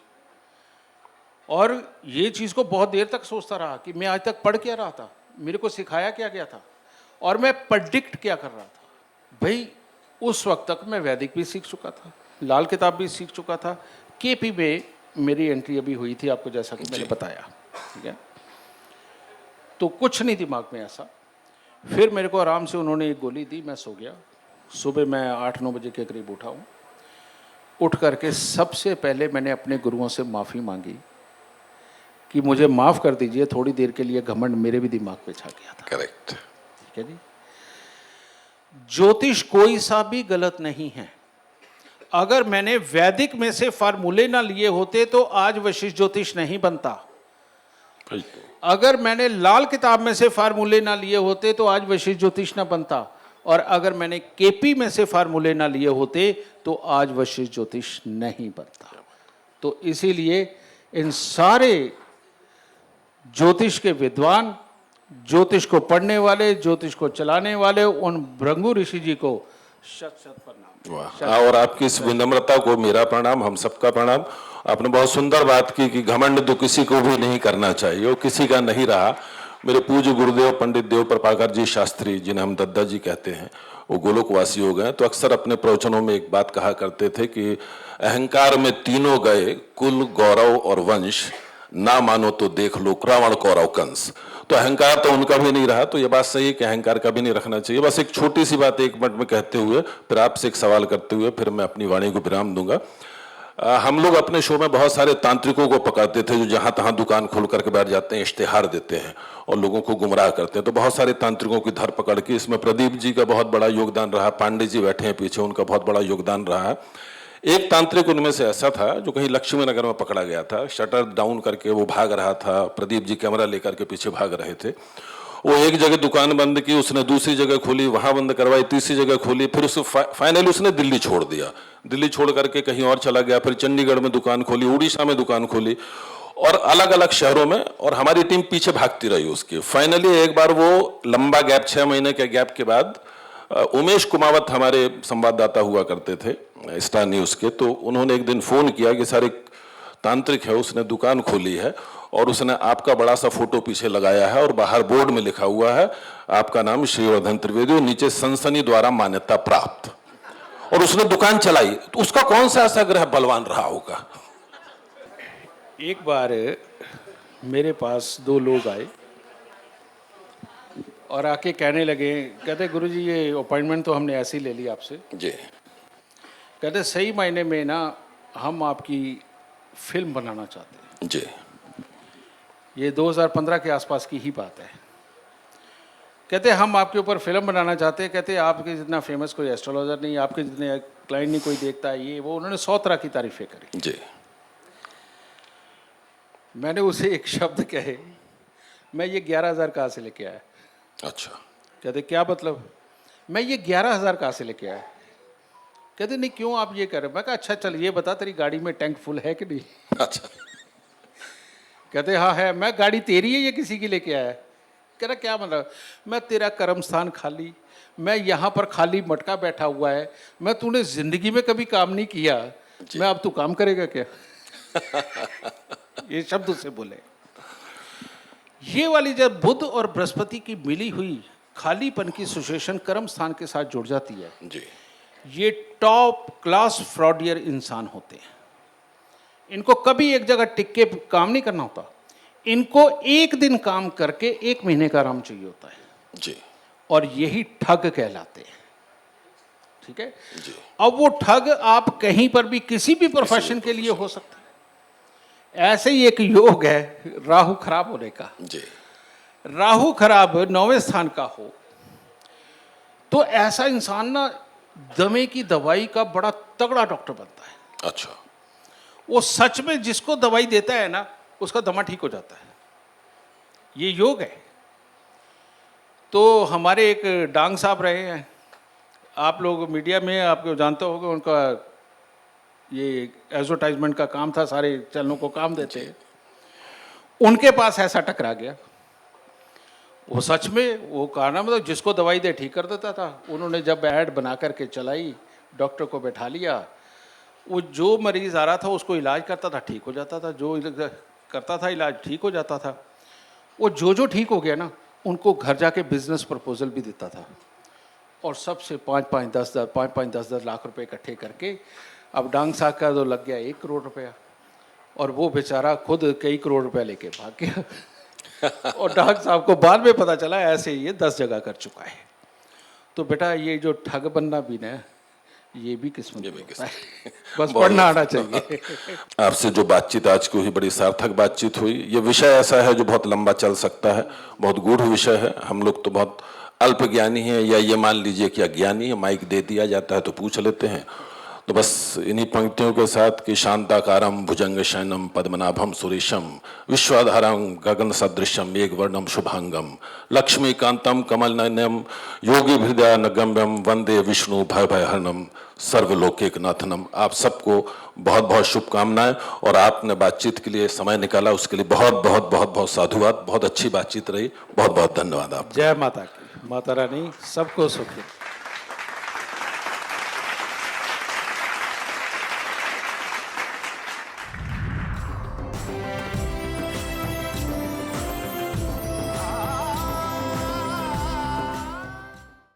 और ये चीज़ को बहुत देर तक सोचता रहा कि मैं आज तक पढ़ क्या रहा था, मेरे को सिखाया क्या गया था, और मैं प्रेडिक्ट क्या कर रहा था। भाई उस वक्त तक मैं वैदिक भी सीख चुका था, लाल किताब भी सीख चुका था, केपी में मेरी एंट्री अभी हुई थी, आपको जैसा कि मैंने बताया। ठीक है, तो कुछ नहीं दिमाग में ऐसा। फिर मेरे को आराम से उन्होंने एक गोली दी, मैं सो गया। सुबह मैं 8-9 बजे के करीब उठा हूँ। उठ करके सबसे पहले मैंने अपने गुरुओं से माफ़ी मांगी कि मुझे माफ़ कर दीजिए, थोड़ी देर के लिए घमंड मेरे भी दिमाग पे छा गया था। करेक्ट। ठीक है जी। ज्योतिष कोई सा भी गलत नहीं है। अगर मैंने वैदिक में से फार्मूले ना लिए होते तो आज वशिष्ठ ज्योतिष नहीं बनता। अगर मैंने लाल किताब में से फार्मूले ना लिए होते तो आज वशिष्ठ ज्योतिष ना बनता। और अगर मैंने केपी में से फार्मूले ना लिए होते तो आज वशिष्ठ ज्योतिष नहीं बनता। तो इसीलिए इन सारे ज्योतिष के विद्वान, ज्योतिष को पढ़ने वाले, ज्योतिष को चलाने वाले उन भृंगु ऋषि जी को शत शत प्रणाम। वाह, और आपकी इस विनम्रता को मेरा प्रणाम, हम सबका प्रणाम। आपने बहुत सुंदर बात की कि घमंड तो किसी को भी नहीं करना चाहिए, वो किसी का नहीं रहा। मेरे पूज्य गुरुदेव पंडित देव प्रभाकर जी शास्त्री, जिन्हें हम दद्दा जी कहते हैं, वो गोलोकवासी हो गए। तो अक्सर अपने प्रवचनों में एक बात कहा करते थे कि अहंकार में तीनों गए, कुल, गौरव और वंश, ना मानो तो देख लो रावण, कौरव, कंस। तो अहंकार तो उनका भी नहीं रहा। तो ये बात सही है कि अहंकार का भी नहीं रखना चाहिए। बस एक छोटी सी बात 1 मिनट में कहते हुए, फिर आपसे एक सवाल करते हुए फिर मैं अपनी वाणी को विराम दूंगा। हम लोग अपने शो में बहुत सारे तांत्रिकों को पकड़ते थे जो जहां तहां दुकान खोल करके बैठ जाते हैं, इश्तेहार देते हैं और लोगों को गुमराह करते हैं। तो बहुत सारे तांत्रिकों की धर पकड़ की, इसमें प्रदीप जी का बहुत बड़ा योगदान रहा, पांडे जी बैठे हैं पीछे, उनका बहुत बड़ा योगदान रहा है। एक तांत्रिक उनमें से ऐसा था जो कहीं लक्ष्मी नगर में पकड़ा गया था, शटर डाउन करके वो भाग रहा था, प्रदीप जी कैमरा लेकर के पीछे भाग रहे थे। वो एक जगह दुकान बंद की, उसने दूसरी जगह खोली, वहां बंद करवाई, तीसरी जगह खोली, फिर उसको फाइनली उसने दिल्ली छोड़ दिया। दिल्ली छोड़ करके कहीं और चला गया, फिर चंडीगढ़ में दुकान खोली, उड़ीसा में दुकान खोली और अलग अलग शहरों में, और हमारी टीम पीछे भागती रही उसकी। फाइनली एक बार वो लंबा गैप, 6 महीने के गैप के बाद, उमेश कुमावत हमारे संवाददाता हुआ करते थे स्टार न्यूज़ के, तो उन्होंने एक दिन फोन किया कि सर एक तांत्रिक है, उसने दुकान खोली है और उसने आपका बड़ा सा फोटो पीछे लगाया है और बाहर बोर्ड में लिखा हुआ है आपका नाम श्रीवर्धन त्रिवेदी, और नीचे सनसनी द्वारा मान्यता प्राप्त, और उसने दुकान चलाई। तो उसका कौन सा ऐसा ग्रह बलवान रहा होगा? एक बार मेरे पास 2 लोग आए और आके कहने लगे, कहते गुरुजी ये अपॉइंटमेंट तो हमने ऐसे ही ले ली आपसे जी। कहते सही मायने में ना हम आपकी फिल्म बनाना चाहते हैं। जी। ये 2015 के आसपास की ही बात है। कहते हम आपके ऊपर फिल्म बनाना चाहते हैं। कहते आपके जितना फेमस कोई एस्ट्रोलॉजर नहीं, आपके जितने क्लाइंट नहीं कोई देखता है, ये वो। उन्होंने 100 तरह की तारीफें करी। जी। मैंने उसे एक शब्द कहे, मैं ये 11,000 कहाँ से लेके आया? अच्छा। कहते क्या मतलब? मैं ये 11,000 कहाँ से लेके आया? कहते नहीं क्यों आप ये कर रहे? मैं कहा अच्छा चल ये बता तेरी गाड़ी में टैंक फुल है कि नहीं? अच्छा। कहते हाँ है। मैं गाड़ी तेरी है ये किसी की लेके आया? कह रहा क्या मतलब? मैं तेरा कर्म स्थान खाली, मैं यहाँ पर खाली मटका बैठा हुआ है, मैं तूने जिंदगी में कभी काम नहीं किया, मैं अब तू काम करेगा क्या? ये शब्द उससे बोले। ये वाली जब बुध और बृहस्पति की मिली हुई खालीपन की सिचुएशन कर्म स्थान के साथ जुड़ जाती है जी। ये टॉप क्लास फ्रॉडियर इंसान होते हैं। इनको कभी एक जगह टिक के काम नहीं करना होता, इनको एक दिन काम करके 1 महीने का आराम चाहिए होता है जी। और यही ठग कहलाते हैं। ठीक है जी। अब वो ठग आप कहीं पर भी किसी भी प्रोफेशन के लिए हो सकते हैं। ऐसे ही एक योग है राहु खराब होने का। जी। राहु खराब 9वें स्थान का हो तो ऐसा इंसान ना दमे की दवाई का बड़ा तगड़ा डॉक्टर बनता है। अच्छा। वो सच में जिसको दवाई देता है ना उसका दमा ठीक हो जाता है। ये योग है। तो हमारे एक डांग साहब रहे हैं, आप लोग मीडिया में आपको जानते होंगे, उनका ये एडवर्टाइजमेंट का काम था, सारे चैनलों को काम देते हैं। उनके पास ऐसा टकरा गया। वो सच में वो कहा ना मतलब जिसको दवाई दे ठीक कर देता था। उन्होंने जब ऐड बना करके चलाई, डॉक्टर को बैठा लिया, वो जो मरीज आ रहा था उसको इलाज करता था, ठीक हो जाता था। जो करता था इलाज ठीक हो जाता था। वो जो ठीक हो गया ना उनको घर जाके बिजनेस प्रपोजल भी देता था और सबसे 5-5 लाख रुपए इकट्ठे करके अब डांग साहब का तो लग गया 1 करोड़ रुपया और वो बेचारा खुद कई करोड़ रुपया लेके भाग गया। और डांग साहब को बाद में पता चला ऐसे ये 10 जगह कर चुका है। तो बेटा ये जो ठग बनना भी ना, ये भी किस्मत ये भी होता है। बस पढ़ना आना चाहिए। आपसे जो बातचीत आज की हुई बड़ी सार्थक बातचीत हुई। ये विषय ऐसा है जो बहुत लंबा चल सकता है, बहुत गूढ़ विषय है। हम लोग तो बहुत अल्प ज्ञानी हैं, या ये मान लीजिए कि अज्ञानी है। माइक दे दिया जाता है तो पूछ लेते हैं। तो बस इन्हीं पंक्तियों के साथ कि शांताकारम भुजंग शयनम पद्मनाभम सुरेशम विश्वाधारम गगन सदृशम मेघवर्णम शुभांगम लक्ष्मीकांतम कमल नयनम योगी हृदय नगम्यम वंदे विष्णु भय भयहरणम सर्वलोकैकनाथनम। आप सबको बहुत बहुत शुभकामनाएं, और आपने बातचीत के लिए समय निकाला उसके लिए बहुत बहुत बहुत बहुत साधुवाद। बहुत अच्छी बातचीत रही, बहुत बहुत धन्यवाद आप। जय माता की, माता रानी सबको सुख दे।